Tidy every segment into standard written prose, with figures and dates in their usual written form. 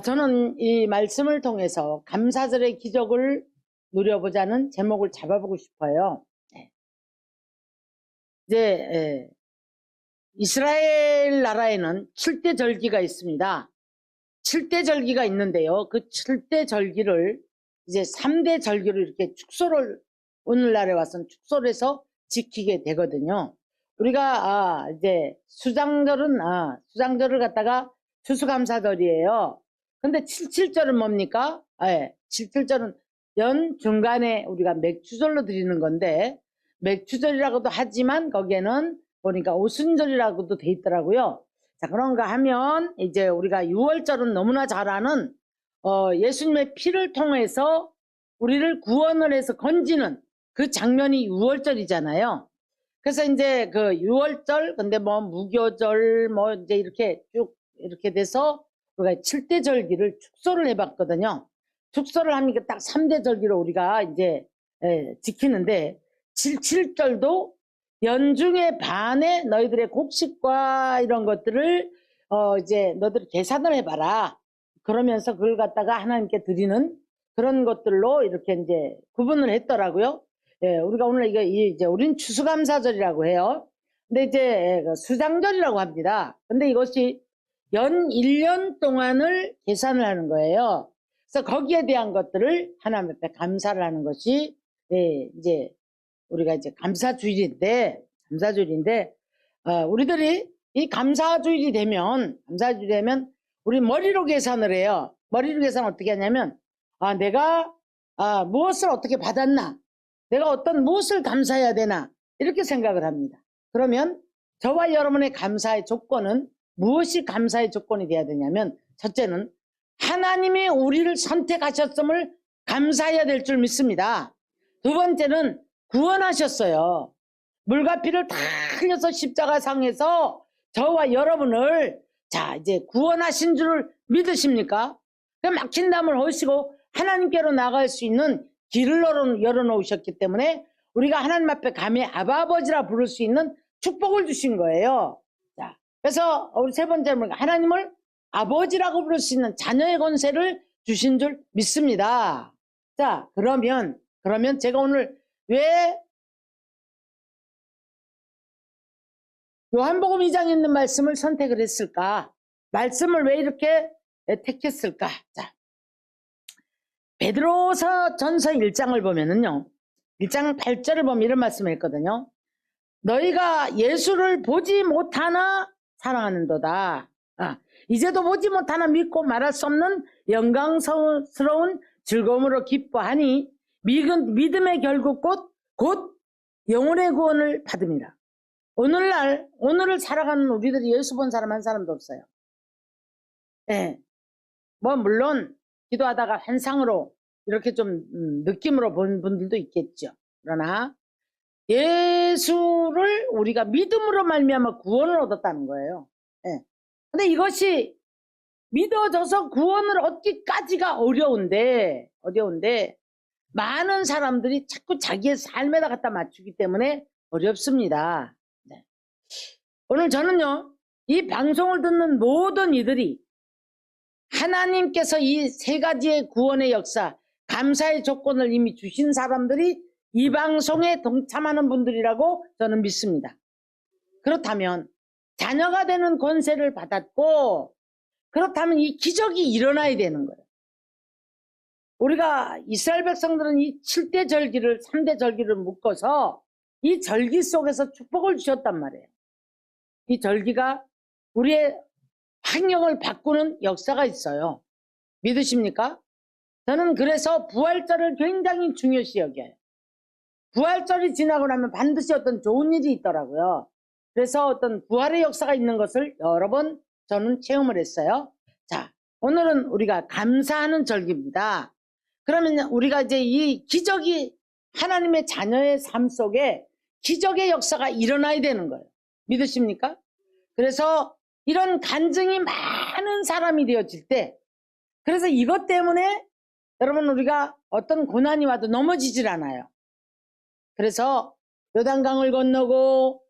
저는 이 말씀을 통해서 감사절의 기적을 누려보자는 제목을 잡아보고 싶어요. 이제 이스라엘 나라에는 7대 절기가 있습니다. 7대 절기가 있는데요. 그 7대 절기를 이제 3대 절기를 이렇게 축소를, 오늘날에 와서는 축소를 해서 지키게 되거든요. 우리가 이제 수장절을 갖다가 추수감사절이에요. 근데 77절은 뭡니까? 77절은 연 중간에 우리가 맥추절로 드리는 건데, 맥추절이라고도 하지만 거기에는 보니까 오순절이라고도 돼 있더라고요. 자, 그런가 하면 이제 우리가 6월절은 너무나 잘 아는 예수님의 피를 통해서 우리를 구원을 해서 건지는 그 장면이 6월절이잖아요. 그래서 이제 그 6월절, 근데 뭐 무교절 뭐 이제 이렇게 쭉 이렇게 돼서 우리가 7대 절기를 축소를 해봤거든요. 축소를 하니까 딱 3대 절기로 우리가 이제 지키는데, 77절도 연중의 반에 너희들의 곡식과 이런 것들을 이제 너희들 계산을 해봐라. 그러면서 그걸 갖다가 하나님께 드리는 그런 것들로 이렇게 이제 구분을 했더라고요. 우리가 오늘 이제 우린 추수감사절이라고 해요. 근데 이제 수장절이라고 합니다. 근데 이것이 연 1년 동안을 계산을 하는 거예요. 그래서 거기에 대한 것들을 하나님 앞에 감사를 하는 것이 이제 우리가 이제 감사주일인데 우리들이 이 감사주일이 되면 우리 머리로 계산을 해요. 머리로 계산 어떻게 하냐면 내가 무엇을 어떻게 받았나, 내가 어떤 무엇을 감사해야 되나, 이렇게 생각을 합니다. 그러면 저와 여러분의 감사의 조건은 무엇이 감사의 조건이 돼야 되냐면, 첫째는 하나님이 우리를 선택하셨음을 감사해야 될 줄 믿습니다. 두 번째는 구원하셨어요. 물과 피를 다 흘려서 십자가상에서 저와 여러분을 이제 구원하신 줄을 믿으십니까? 막힌 담을 허시고 하나님께로 나갈 수 있는 길을 열어놓으셨기 때문에 우리가 하나님 앞에 감히 아바 아버지라 부를 수 있는 축복을 주신 거예요. 자, 그래서 우리 세 번째는 하나님을 아버지라고 부를 수 있는 자녀의 권세를 주신 줄 믿습니다. 자, 그러면 제가 오늘 왜 요한복음 2장에 있는 말씀을 선택을 했을까? 말씀을 왜 이렇게 택했을까? 자, 베드로서 전서 1장을 보면은요, 1장 8절을 보면 이런 말씀을 했거든요. 너희가 예수를 보지 못하나 사랑하는도다. 이제도 보지 못하나 믿고 말할 수 없는 영광스러운 즐거움으로 기뻐하니 믿음의 결국 곧 영혼의 구원을 받음이라. 오늘을 살아가는 우리들이 예수 본 사람 한 사람도 없어요. 뭐 물론 기도하다가 환상으로 이렇게 좀 느낌으로 본 분들도 있겠죠. 그러나 예수를 우리가 믿음으로 말미암아 구원을 얻었다는 거예요. 근데 이것이 믿어져서 구원을 얻기까지가 어려운데 많은 사람들이 자꾸 자기의 삶에다 갖다 맞추기 때문에 어렵습니다. 오늘 저는요, 이 방송을 듣는 모든 이들이 하나님께서 이 세 가지의 구원의 역사, 감사의 조건을 이미 주신 사람들이 이 방송에 동참하는 분들이라고 저는 믿습니다. 그렇다면 자녀가 되는 권세를 받았고, 그렇다면 이 기적이 일어나야 되는 거예요. 우리가 이스라엘 백성들은 이 7대 절기를 3대 절기를 묶어서 이 절기 속에서 축복을 주셨단 말이에요. 이 절기가 우리의 환경을 바꾸는 역사가 있어요. 믿으십니까? 저는 그래서 부활절을 굉장히 중요시 여겨요. 부활절이 지나고 나면 반드시 어떤 좋은 일이 있더라고요. 그래서 어떤 부활의 역사가 있는 것을 여러 번 저는 체험을 했어요. 자, 오늘은 우리가 감사하는 절기입니다. 그러면 우리가 이제 이 기적이 하나님의 자녀의 삶 속에 기적의 역사가 일어나야 되는 거예요. 믿으십니까? 그래서 이런 간증이 많은 사람이 되어질 때, 그래서 이것 때문에 여러분 우리가 어떤 고난이 와도 넘어지질 않아요. 그래서 요단강을 건너고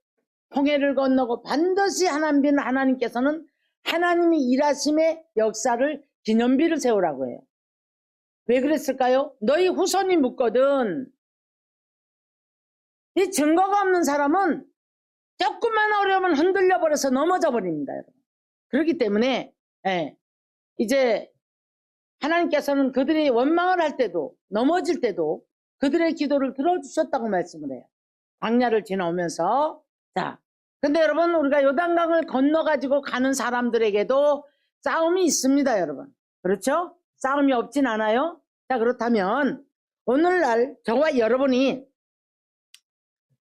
홍해를 건너고 반드시 하나님께서는 하나님이 일하심의 역사를 기념비를 세우라고 해요. 왜 그랬을까요? 너희 후손이 묻거든. 이 증거가 없는 사람은 조금만 어려우면 흔들려 버려서 넘어져 버립니다. 여러분. 그렇기 때문에 이제 하나님께서는 그들이 원망을 할 때도 넘어질 때도 그들의 기도를 들어주셨다고 말씀을 해요. 광야를 지나오면서. 자, 근데 여러분 우리가 요단강을 건너가지고 가는 사람들에게도 싸움이 있습니다. 여러분. 그렇죠? 싸움이 없진 않아요. 자, 그렇다면 오늘날 저와 여러분이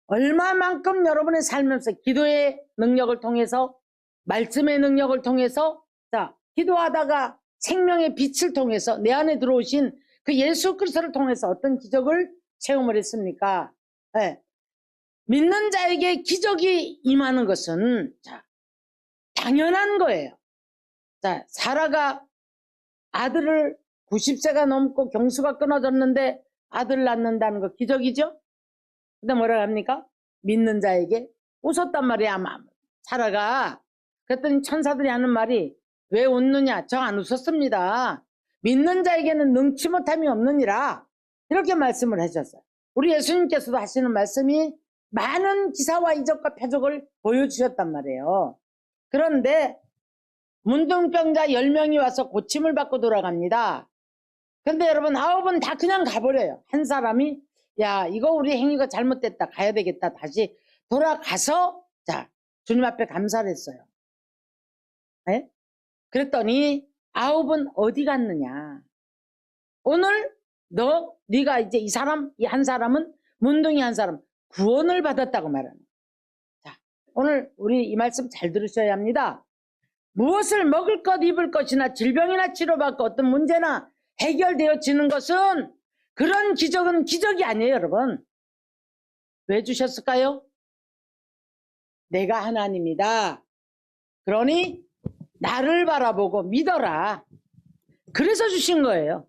얼마만큼 여러분의 삶에서 기도의 능력을 통해서 말씀의 능력을 통해서 자, 기도하다가 생명의 빛을 통해서 내 안에 들어오신 그 예수 그리스도를 통해서 어떤 기적을 체험을 했습니까? 믿는 자에게 기적이 임하는 것은 자, 당연한 거예요. 자, 사라가 아들을 90세가 넘고 경수가 끊어졌는데 아들 낳는다는 거 기적이죠? 근데 뭐라 합니까? 믿는 자에게 웃었단 말이야. 아마 사라가. 그랬더니 천사들이 하는 말이 왜 웃느냐? 저 안 웃었습니다. 믿는 자에게는 능치 못함이 없느니라. 이렇게 말씀을 하셨어요. 우리 예수님께서도 하시는 말씀이 많은 기사와 이적과 표적을 보여주셨단 말이에요. 그런데 문둥병자 10명이 와서 고침을 받고 돌아갑니다. 근데 여러분 9은 다 그냥 가버려요. 한 사람이 야 이거 우리 행위가 잘못됐다 가야 되겠다 다시 돌아가서 자 주님 앞에 감사를 했어요. 네? 그랬더니 9은 어디 갔느냐. 오늘 네가 이제 이 사람 이 한 사람은 문둥이 한 사람 구원을 받았다고 말하는. 자 오늘 우리 이 말씀 잘 들으셔야 합니다. 무엇을 먹을 것 입을 것이나 질병이나 치료받고 어떤 문제나 해결되어지는 것은 그런 기적은 기적이 아니에요. 여러분 왜 주셨을까요? 내가 하나님이다. 그러니 나를 바라보고 믿어라. 그래서 주신 거예요.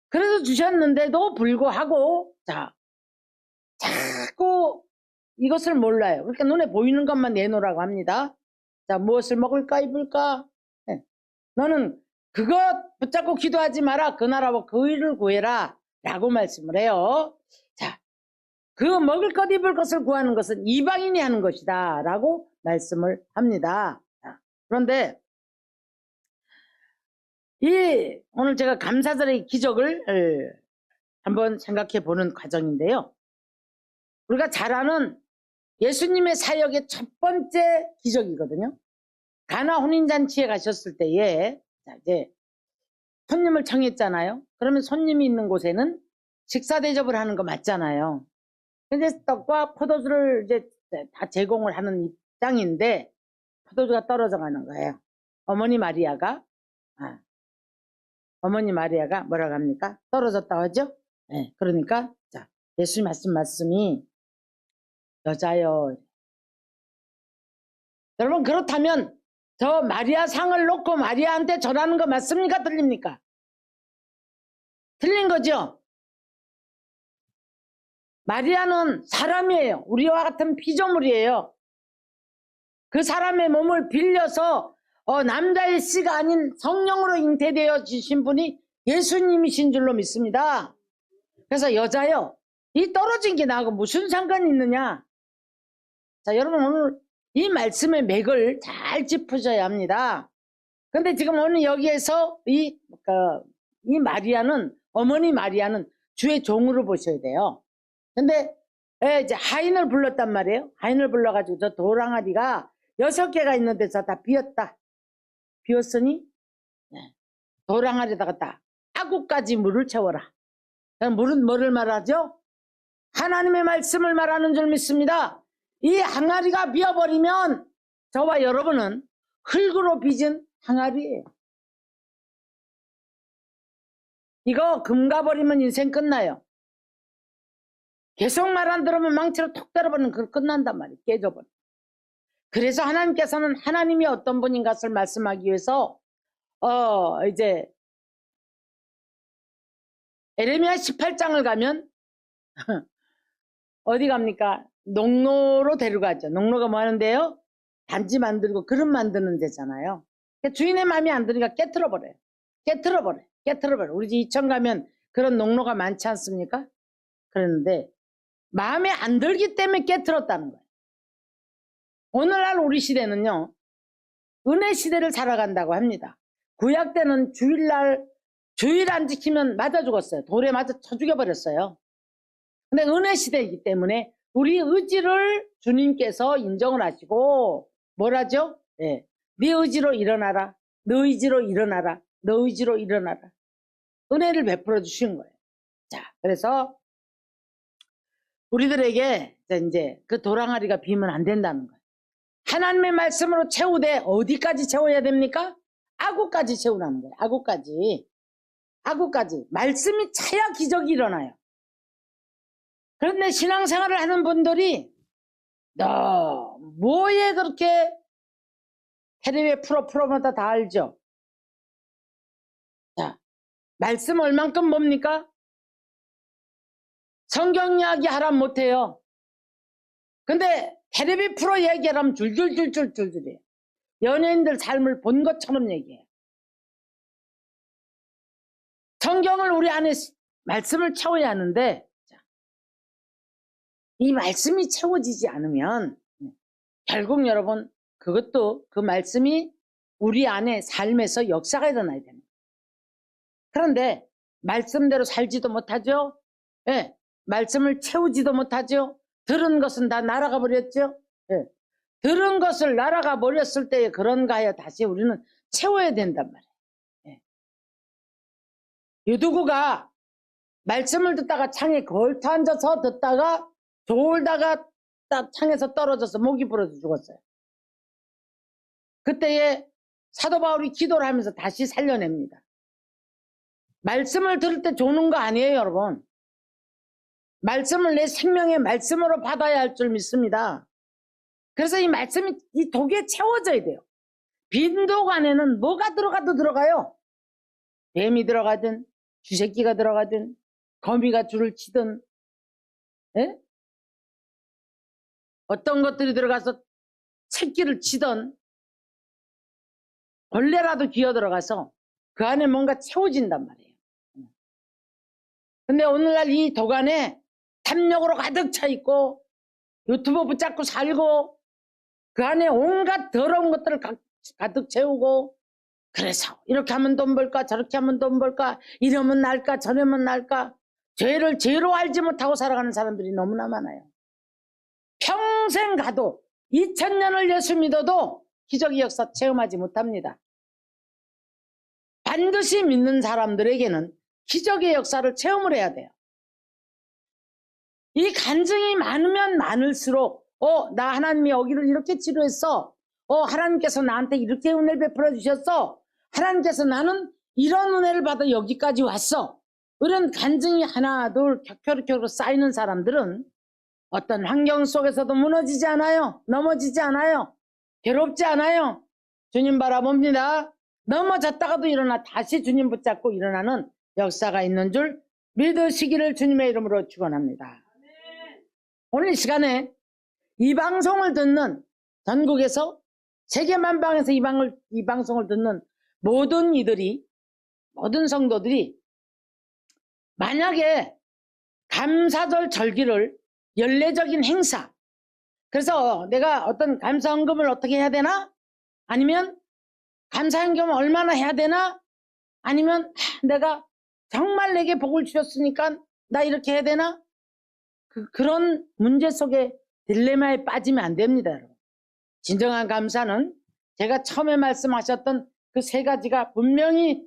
그래서 주셨는데도 불구하고 자꾸 이것을 몰라요. 그러니까 눈에 보이는 것만 내놓으라고 합니다. 자, 무엇을 먹을까 입을까? 너는 그것 붙잡고 기도하지 마라. 그 나라와 그 의를 구해라 라고 말씀을 해요. 자, 그 먹을 것 입을 것을 구하는 것은 이방인이 하는 것이다 라고 말씀을 합니다. 자, 그런데 오늘 제가 감사절의 기적을 한번 생각해 보는 과정인데요. 우리가 잘 아는 예수님의 사역의 첫 번째 기적이거든요. 가나 혼인잔치에 가셨을 때에 이제 손님을 청했잖아요. 그러면 손님이 있는 곳에는 식사 대접을 하는 거 맞잖아요. 근데 떡과 포도주를 이제 다 제공을 하는 입장인데 포도주가 떨어져 가는 거예요. 어머니 마리아가 뭐라고 합니까? 떨어졌다고 하죠? 네, 그러니까 자 예수님 말씀이 여자여. 여러분 그렇다면 저 마리아 상을 놓고 마리아한테 절하는 거 맞습니까? 틀립니까? 틀린 거죠? 마리아는 사람이에요. 우리와 같은 피조물이에요. 그 사람의 몸을 빌려서 남자의 씨가 아닌 성령으로 잉태되어 주신 분이 예수님이신 줄로 믿습니다. 그래서 여자요. 이 떨어진 게 나하고 무슨 상관이 있느냐? 자, 여러분 오늘 이 말씀의 맥을 잘 짚으셔야 합니다. 근데 지금 오늘 여기에서 이 마리아는, 어머니 마리아는 주의 종으로 보셔야 돼요. 근데 이제 하인을 불렀단 말이에요. 하인을 불러가지고 저 돌항아리가 6개가 있는 데서 다 비었다. 비었으니 돌항아리에다가 다 아구까지 물을 채워라. 물은 뭐를 말하죠? 하나님의 말씀을 말하는 줄 믿습니다. 이 항아리가 비어버리면 저와 여러분은 흙으로 빚은 항아리예요. 이거 금 가버리면 인생 끝나요. 계속 말 안 들으면 망치로 톡 때려버리면 그걸 끝난단 말이에요. 깨져버려. 그래서 하나님께서는 하나님이 어떤 분인 것을 말씀하기 위해서 이제 에레미야 18장을 가면 어디 갑니까? 농로로 데려가죠. 농로가 뭐 하는데요? 단지 만들고 그릇 만드는 데잖아요. 그러니까 주인의 마음이 안 드니까 깨트려버려요. 깨트려버려요. 우리 집 이천 가면 그런 농로가 많지 않습니까? 그런데 마음에 안 들기 때문에 깨트렸다는 거예요. 오늘날 우리 시대는요, 은혜 시대를 살아간다고 합니다. 구약 때는 주일 안 지키면 맞아 죽었어요. 돌에 맞아 쳐 죽여버렸어요. 근데 은혜 시대이기 때문에 우리 의지를 주님께서 인정을 하시고 뭐라죠? 네 의지로 일어나라. 너 의지로 일어나라. 너 의지로 일어나라. 은혜를 베풀어 주신 거예요. 자, 그래서 우리들에게 이제 그 도랑아리가 비면 안 된다는 거예요. 하나님의 말씀으로 채우되 어디까지 채워야 됩니까? 아구까지 채우라는 거예요. 아구까지. 말씀이 차야 기적이 일어나요. 그런데 신앙생활을 하는 분들이 너 뭐에 그렇게 텔레비에 프로마다 다 알죠? 자, 말씀 얼만큼 뭡니까? 성경 이야기 하라면 못해요. 근데 텔레비 프로 얘기하라면 줄줄줄줄줄줄이에요. 연예인들 삶을 본 것처럼 얘기해요. 성경을 우리 안에 말씀을 채워야 하는데 이 말씀이 채워지지 않으면 결국 여러분 그것도 그 말씀이 우리 안에 삶에서 역사가 일어나야 됩니다. 그런데 말씀대로 살지도 못하죠. 예, 말씀을 채우지도 못하죠. 들은 것은 다 날아가 버렸죠. 예, 들은 것을 날아가 버렸을 때에 그런가 하여 다시 우리는 채워야 된단 말이에요. 예. 유두구가 말씀을 듣다가 창에 걸터 앉아서 듣다가 졸다가 딱 창에서 떨어져서 목이 부러져 죽었어요. 그때에 사도 바울이 기도를 하면서 다시 살려냅니다. 말씀을 들을 때 조는 거 아니에요, 여러분. 말씀을 내 생명의 말씀으로 받아야 할 줄 믿습니다. 그래서 이 말씀이 이 독에 채워져야 돼요. 빈독 안에는 뭐가 들어가도 들어가요. 뱀이 들어가든 쥐새끼가 들어가든 거미가 줄을 치든 예? 어떤 것들이 들어가서 새끼를 치던 벌레라도 기어 들어가서 그 안에 뭔가 채워진단 말이에요. 근데 오늘날 이 독 안에 탐욕으로 가득 차 있고 유튜브 붙잡고 살고 그 안에 온갖 더러운 것들을 가득 채우고 그래서 이렇게 하면 돈 벌까 저렇게 하면 돈 벌까 이러면 날까 저러면 날까 죄를 죄로 알지 못하고 살아가는 사람들이 너무나 많아요. 평생 가도 2000년을 예수 믿어도 기적의 역사 체험하지 못합니다. 반드시 믿는 사람들에게는 기적의 역사를 체험을 해야 돼요. 이 간증이 많으면 많을수록 나 하나님이 여기를 이렇게 치료했어. 하나님께서 나한테 이렇게 은혜를 베풀어 주셨어. 하나님께서 나는 이런 은혜를 받아 여기까지 왔어. 이런 간증이 하나 둘 켜켜켜로 쌓이는 사람들은 어떤 환경 속에서도 무너지지 않아요. 넘어지지 않아요. 괴롭지 않아요. 주님 바라봅니다. 넘어졌다가도 일어나 다시 주님 붙잡고 일어나는 역사가 있는 줄 믿으시기를 주님의 이름으로 축원합니다. 오늘 이 시간에 이 방송을 듣는 전국에서 세계 만방에서 이 방송을 듣는 모든 모든 성도들이 만약에 감사절 절기를 연례적인 행사 그래서 내가 어떤 감사헌금을 어떻게 해야 되나 아니면 감사헌금을 얼마나 해야 되나 아니면 내가 정말 내게 복을 주셨으니까 나 이렇게 해야 되나 그런 문제 속에 딜레마에 빠지면 안 됩니다. 여러분. 진정한 감사는 제가 처음에 말씀하셨던 그 세 가지가 분명히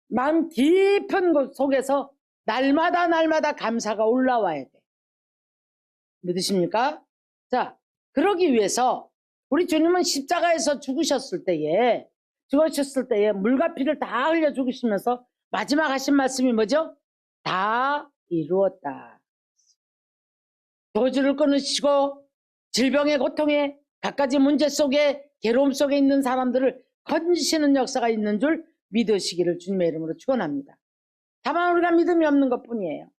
마음 깊은 곳 속에서 날마다 감사가 올라와야 돼. 믿으십니까? 자, 그러기 위해서 우리 주님은 십자가에서 죽으셨을 때에 물과 피를 다 흘려 죽으시면서 마지막 하신 말씀이 뭐죠? 다 이루었다. 도주를 끊으시고 질병의 고통에 갖가지 문제 속에 괴로움 속에 있는 사람들을 건지시는 역사가 있는 줄 믿으시기를 주님의 이름으로 축원합니다. 다만 우리가 믿음이 없는 것뿐이에요.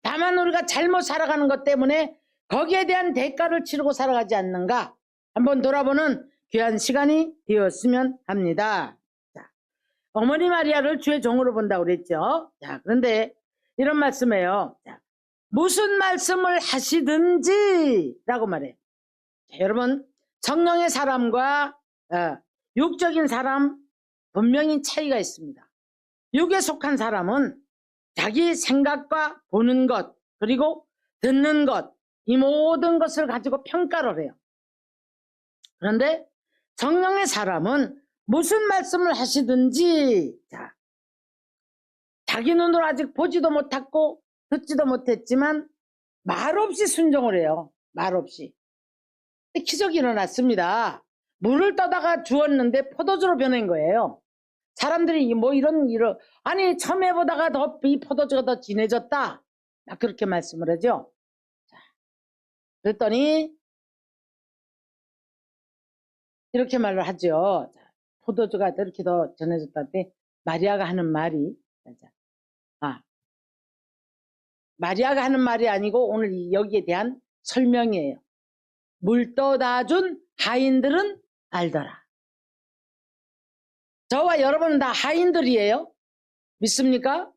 다만 우리가 잘못 살아가는 것 때문에 거기에 대한 대가를 치르고 살아가지 않는가 한번 돌아보는 귀한 시간이 되었으면 합니다. 자, 어머니 마리아를 주의 종으로 본다고 그랬죠. 자, 그런데 이런 말씀이에요. 자, 무슨 말씀을 하시든지 라고 말해요. 자, 여러분 성령의 사람과 육적인 사람 분명히 차이가 있습니다. 육에 속한 사람은 자기 생각과 보는 것 그리고 듣는 것 이 모든 것을 가지고 평가를 해요. 그런데 성령의 사람은 무슨 말씀을 하시든지 자기 눈으로 아직 보지도 못했고 듣지도 못했지만 말없이 순종을 해요. 말없이. 기적이 일어났습니다. 물을 떠다가 주었는데 포도주로 변한 거예요. 사람들이 뭐 이런 아니 처음에보다가 더 이 포도주가 더 진해졌다 그렇게 말씀을 하죠. 자, 그랬더니 이렇게 말을 하죠. 자, 포도주가 이렇게 더 전해졌다는데 마리아가 하는 말이 마리아가 하는 말이 아니고 오늘 여기에 대한 설명이에요. 물 떠다 준 하인들은 알더라. 저와 여러분은 다 하인들이에요. 믿습니까?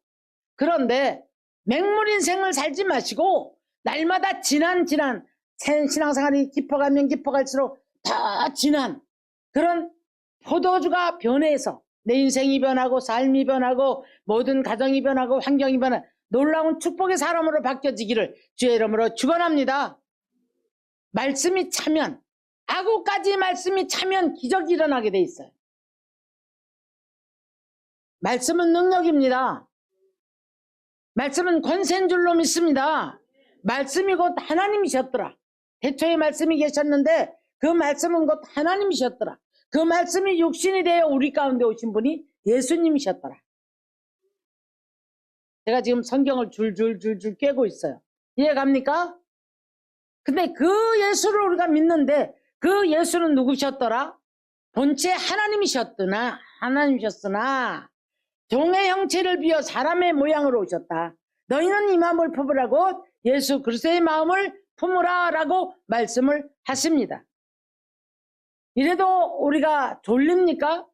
그런데 맹물 인생을 살지 마시고 날마다 진한 신앙생활이 깊어가면 깊어갈수록 더 진한 그런 포도주가 변해서 내 인생이 변하고 삶이 변하고 모든 가정이 변하고 환경이 변하고 놀라운 축복의 사람으로 바뀌어지기를 주의 이름으로 축원합니다. 말씀이 차면 아구까지 말씀이 차면 기적이 일어나게 돼 있어요. 말씀은 능력입니다. 말씀은 권세인 줄로 믿습니다. 말씀이 곧 하나님이셨더라. 태초에 말씀이 계셨는데 그 말씀은 곧 하나님이셨더라. 그 말씀이 육신이 되어 우리 가운데 오신 분이 예수님이셨더라. 제가 지금 성경을 줄줄줄줄 꿰고 있어요. 이해갑니까? 근데 그 예수를 우리가 믿는데 그 예수는 누구셨더라? 본체 하나님이셨으나 종의 형체를 비어 사람의 모양으로 오셨다. 너희는 이 마음을 품으라고 예수 그리스도의 마음을 품으라 라고 말씀을 하십니다. 이래도 우리가 졸립니까?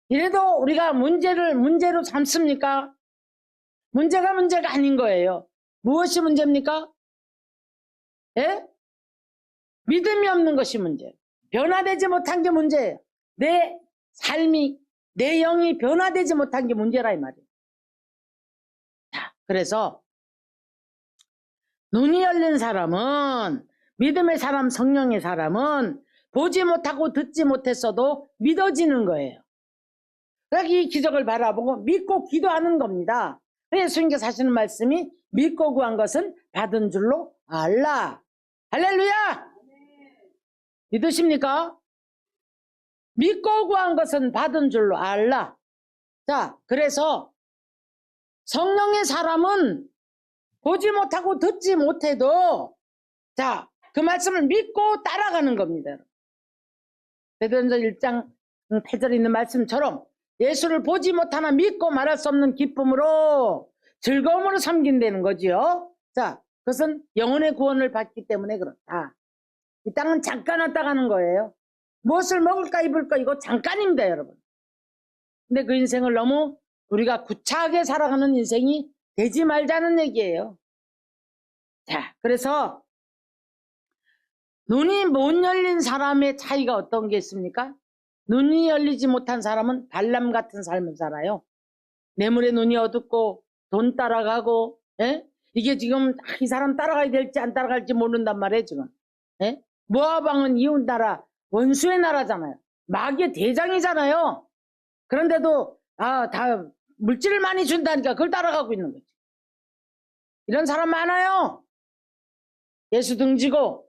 이래도 우리가 문제로 삼습니까? 문제가 아닌 거예요. 무엇이 문제입니까? 예? 믿음이 없는 것이 문제예요. 변화되지 못한 게 문제예요. 내 삶이 내 영이 변화되지 못한 게 문제라 이 말이에요. 자, 그래서 눈이 열린 사람은 믿음의 사람 성령의 사람은 보지 못하고 듣지 못했어도 믿어지는 거예요. 그러니까 이 기적을 바라보고 믿고 기도하는 겁니다. 예수님께서 하시는 말씀이 믿고 구한 것은 받은 줄로 알라. 할렐루야! 믿으십니까? 믿고 구한 것은 받은 줄로 알라. 자, 그래서 성령의 사람은 보지 못하고 듣지 못해도 자, 그 말씀을 믿고 따라가는 겁니다. 베드로전서 1장 8절에 있는 말씀처럼 예수를 보지 못하나 믿고 말할 수 없는 기쁨으로 즐거움으로 섬긴다는 거지요. 자, 그것은 영혼의 구원을 받기 때문에 그렇다. 이 땅은 잠깐 왔다 가는 거예요. 무엇을 먹을까 입을까 이거 잠깐입니다, 여러분. 근데 그 인생을 너무 우리가 구차하게 살아가는 인생이 되지 말자는 얘기예요. 자, 그래서 눈이 못 열린 사람의 차이가 어떤 게 있습니까? 눈이 열리지 못한 사람은 발람 같은 삶을 살아요. 뇌물의 눈이 어둡고 돈 따라가고 이게 지금 이 사람 따라가야 될지 안 따라갈지 모른단 말이에요 지금. 모압 왕은 이웃 나라 원수의 나라잖아요. 마귀의 대장이잖아요. 그런데도 다 물질을 많이 준다니까 그걸 따라가고 있는 거지. 이런 사람 많아요. 예수 등지고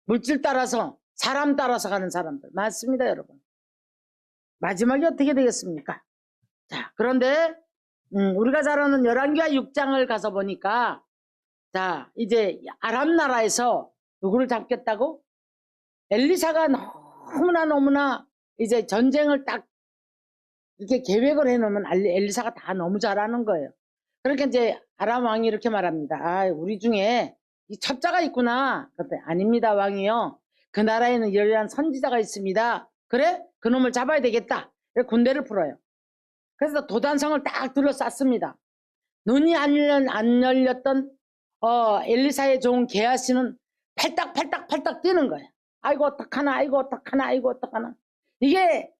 물질 따라서 사람 따라서 가는 사람들 많습니다, 여러분. 마지막이 어떻게 되겠습니까? 자, 그런데 우리가 잘 아는 열왕기하 6장을 가서 보니까 자, 이제 아람 나라에서 누구를 잡겠다고? 엘리사가 너무나 이제 전쟁을 딱 이렇게 계획을 해놓으면 엘리사가 다 너무 잘하는 거예요. 그러니까 이제 아람 왕이 이렇게 말합니다. 아, 우리 중에 이 첩자가 있구나. 그때 아닙니다, 왕이요. 그 나라에는 열렬한 선지자가 있습니다. 그래? 그놈을 잡아야 되겠다. 군대를 풀어요. 그래서 도단성을 딱 둘러쌌습니다. 눈이 안 열렸던 엘리사의 종 게하시는 팔딱팔딱 뛰는 거예요. 아이고 어떡하나, 아이고 어떡하나, 아이고 어떡하나. 이게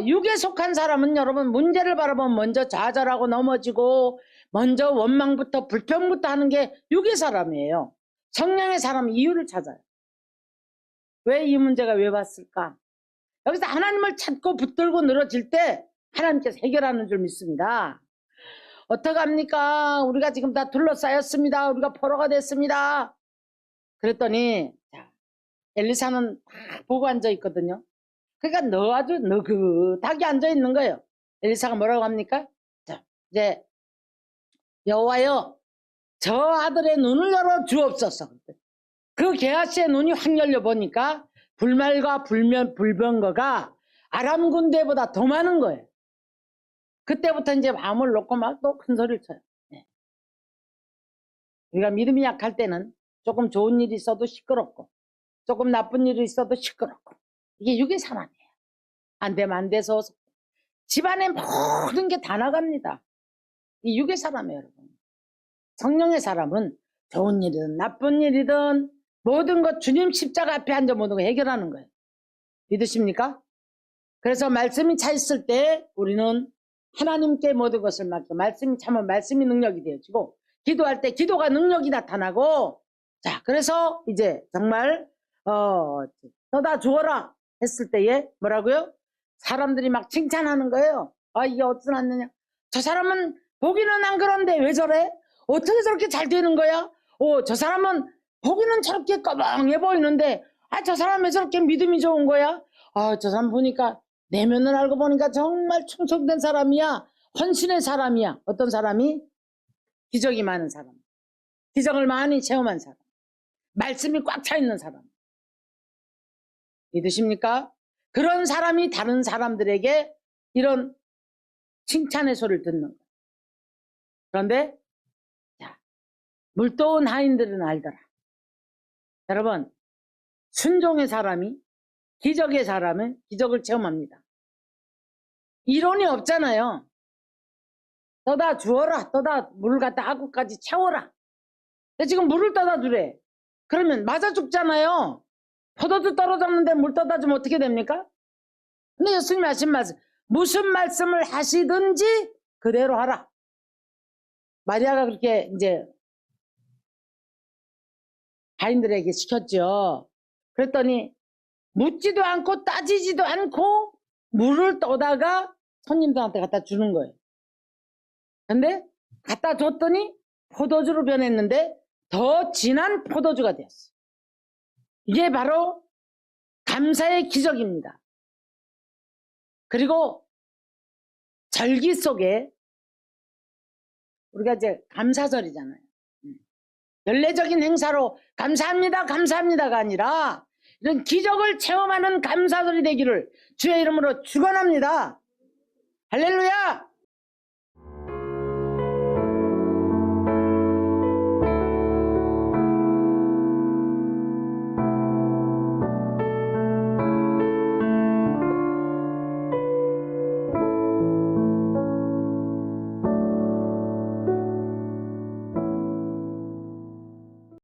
육에 속한 사람은 여러분 문제를 바라보면 먼저 좌절하고 넘어지고 먼저 원망부터 불평부터 하는 게 육의 사람이에요. 성령의 사람은 이유를 찾아요. 왜 이 문제가 왜 왔을까? 여기서 하나님을 찾고 붙들고 늘어질 때 하나님께서 해결하는 줄 믿습니다. 어떡합니까? 우리가 지금 다 둘러싸였습니다. 우리가 포로가 됐습니다. 그랬더니 자, 엘리사는 딱 보고 앉아 있거든요. 그러니까 아주 느긋하게 앉아 있는 거예요. 엘리사가 뭐라고 합니까? 자, 이제 여호와여, 저 아들의 눈을 열어 주옵소서. 그 게하시의 눈이 확 열려 보니까 불말과 불병거가 아람 군대보다 더 많은 거예요. 그때부터 이제 마음을 놓고 막 또 큰 소리를 쳐요. 네. 우리가 믿음이 약할 때는 조금 좋은 일이 있어도 시끄럽고 조금 나쁜 일이 있어도 시끄럽고 이게 육의 사람이에요. 안 되면 안 돼서 집안에 모든 게 다 나갑니다. 이 육의 사람이에요, 여러분. 성령의 사람은 좋은 일이든 나쁜 일이든 모든 것 주님 십자가 앞에 앉아 모든 거 해결하는 거예요. 믿으십니까? 그래서 말씀이 차 있을 때 우리는 하나님께 모든 것을 맡겨 말씀이 차면 말씀이 능력이 되어지고 기도할 때 기도가 능력이 나타나고 자 그래서 이제 정말 너다 주어라 했을 때에 뭐라고요? 사람들이 막 칭찬하는 거예요. 아 이게 어쩌났느냐. 저 사람은 보기는 안 그런데 왜 저래? 어떻게 저렇게 잘 되는 거야? 저 사람은 보기는 저렇게 꺼멍해 보이는데 아 저 사람 왜 저렇게 믿음이 좋은 거야? 아 저 사람 보니까 내면을 알고 보니까 정말 충성된 사람이야. 헌신의 사람이야. 어떤 사람이? 기적이 많은 사람. 기적을 많이 체험한 사람. 말씀이 꽉 차 있는 사람. 믿으십니까? 그런 사람이 다른 사람들에게 이런 칭찬의 소리를 듣는 거예요. 그런데 자, 물도온 하인들은 알더라. 여러분 순종의 사람이 기적의 사람은 기적을 체험합니다. 이론이 없잖아요. 떠다 주어라. 떠다 물을 갖다 하고까지 채워라. 근데 지금 물을 떠다 주래. 그러면 맞아 죽잖아요. 포도주 떨어졌는데 물 떠다 주면 어떻게 됩니까? 근데 예수님이 하신 말씀 무슨 말씀을 하시든지 그대로 하라. 마리아가 그렇게 이제 하인들에게 시켰죠. 그랬더니 묻지도 않고 따지지도 않고 물을 떠다가 손님들한테 갖다 주는 거예요. 근데 갖다 줬더니 포도주로 변했는데 더 진한 포도주가 되었어요. 이게 바로 감사의 기적입니다. 그리고 절기 속에 우리가 이제 감사절이잖아요. 연례적인 행사로 감사합니다 감사합니다가 아니라 이런 기적을 체험하는 감사절이 되기를 주의 이름으로 축원합니다. 할렐루야.